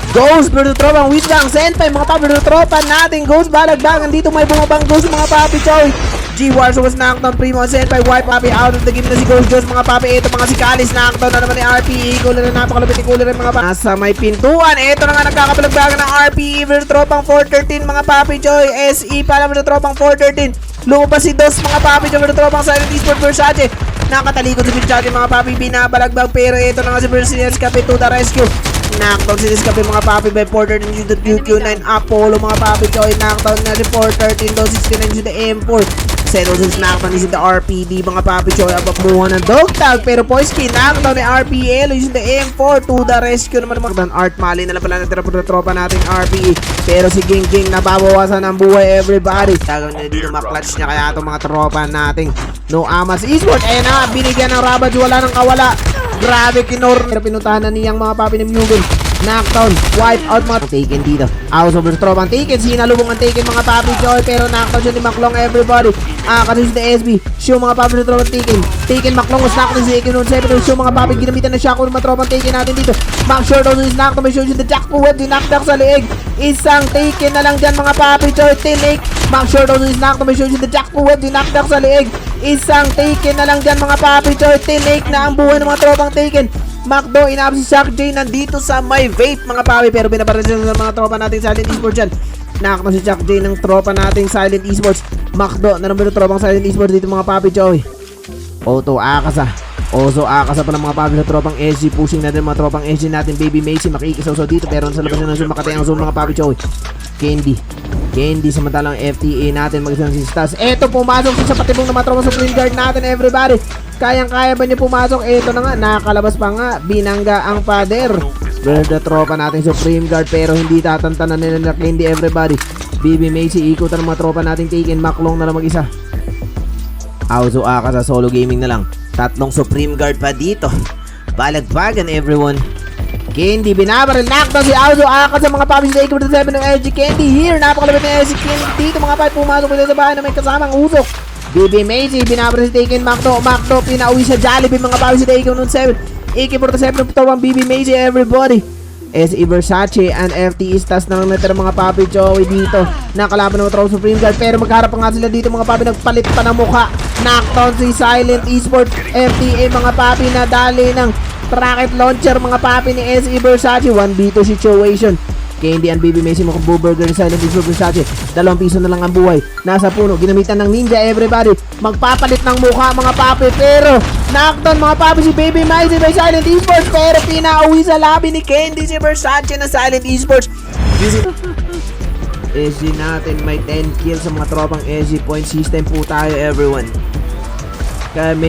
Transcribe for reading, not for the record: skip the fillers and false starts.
Ghost versus tropang Wisdang Senpai mga papi versus tropa natin. Ghost balagbagan dito may bumabang Ghost mga papi choy. G-Wars was knockdown Primo Senpai wipe papi out of the game na si Ghost Jones mga papi. Ito mga si Kalis knockdown na naman ni RPE. Cooler na napakalupit ni Cooler mga papi. Nasa may pintuan. Ito na nga nagkakabalagbagan ng RPE versus tropang 413 mga papi choy. SE para versus tropang 413. Lumabas si Dos mga papi choy versus tropang Silent Esports Versace. Nakatalikod si Versace mga papi binabalagbag pero ito na nga si Versace Escape to the rescue. Knockdown si Escape mga papi by Porter and the QQ9 Apollo mga papi choy. Knockdown na si Porter 13-69 the M4. Settle si knockdown ni si the RPD mga papi choy. Abamuha ng dog tag pero Poisky knockdown ni RPL using the M4 to the rescue naman mga Art Mali na lang pala natira po na tropa nating RPE. Pero si Ging Ging nababawasan ng buhay everybody. Tagaw na dito maklatch niya kaya itong mga tropa nating No Amas Esports. Ayan na binigyan ng Ravage wala nang kawala. Grabe kinor. Pero pinuntahan na niyang mga papi ng Mugen. Knockdown, wipe out mga Taken dito. House of the Tropang Taken, sinalubong ang Taken mga papi joy. Pero knockdown siya ni Maklong everybody. Kasi si the SB, show mga papi ng Tropang Taken. Taken Maklong was knockdown si Taken noon 7. Show mga papi, ginamitan na siya kung mga Tropang Taken natin dito. Max Short also is knockdown, may show siya the Jack Puwet, dinakdak sa leeg. Isang Taken na lang dyan mga papi joy. Tinake, Max Short also is knockdown, may show siya the Jack Puwet, dinakdak sa leeg. Isang Taken na lang dyan mga papi joy. Tinake na ang buhay ng mga Tropang Taken. Macdo, inap si Shock J nandito sa may vape mga papi pero binabaril ng mga tropa nating Silent Esports dyan. Nakakita si Shock J ng tropa nating Silent Esports. Macdo, na naman yung tropang Silent Esports dito mga papi Joy. Oto, Akasa. Oso, Akasa pa ng mga papi na tropang SG. Pushing natin mga tropang SG natin. Baby Macy makikisaw dito pero sa labas na ng makatay ang zoom mga papi Joy. Candy samantalang FTA natin mag-isang si Stas. Eto pumasok sa patibong na matropa sa Supreme Guard natin everybody. Kayang-kaya ba niya pumasok? Eto na nga, nakakalabas pa nga. Binangga ang pader. The tropa natin Supreme Guard pero hindi tatantanan nila na Candy everybody. BB Macy, ikutan ng mga tropa natin Taken. Maklong na lang mag-isa. Auzo Aka sa solo gaming na lang. Tatlong Supreme Guard pa dito. Balagbagan everyone. Candy, binabaril, knockdown si Auzo Aka sa mga papi sa 8-7 ng LG Candy here. Napakalabit ng LG Candy dito mga papi pumasok nila sa bahay na may kasamang usok. BB Macy, binabaril si Taken Macdo, pinauwi sa Jollibee mga papi sa Taken noon 7. AK-47 ng tawang BB Macy everybody. SE Versace and FT Istas na lang natira mga papi Joey dito. Nakalaban ng Tro Supreme Guard pero magharap pa nga sila dito mga papi nagpalit pa ng mukha. Knockdown si Silent Esports FTA mga papi na dali ng rocket launcher mga papi ni SE Versace. 1v2 situation. Candy and BB Macy mukhang Booburger ni Silent Esports Versace. 2 piso na lang ang buhay. Nasa puno, ginamitan ng ninja everybody. Magpapalit ng mukha mga papi pero knockdown mga papi si Baby Macy by Silent Esports pero pinauwi sa labi ni Candy si Versace na Silent Esports. SG natin may 10 kills sa mga tropang SG point system po tayo everyone. Kaya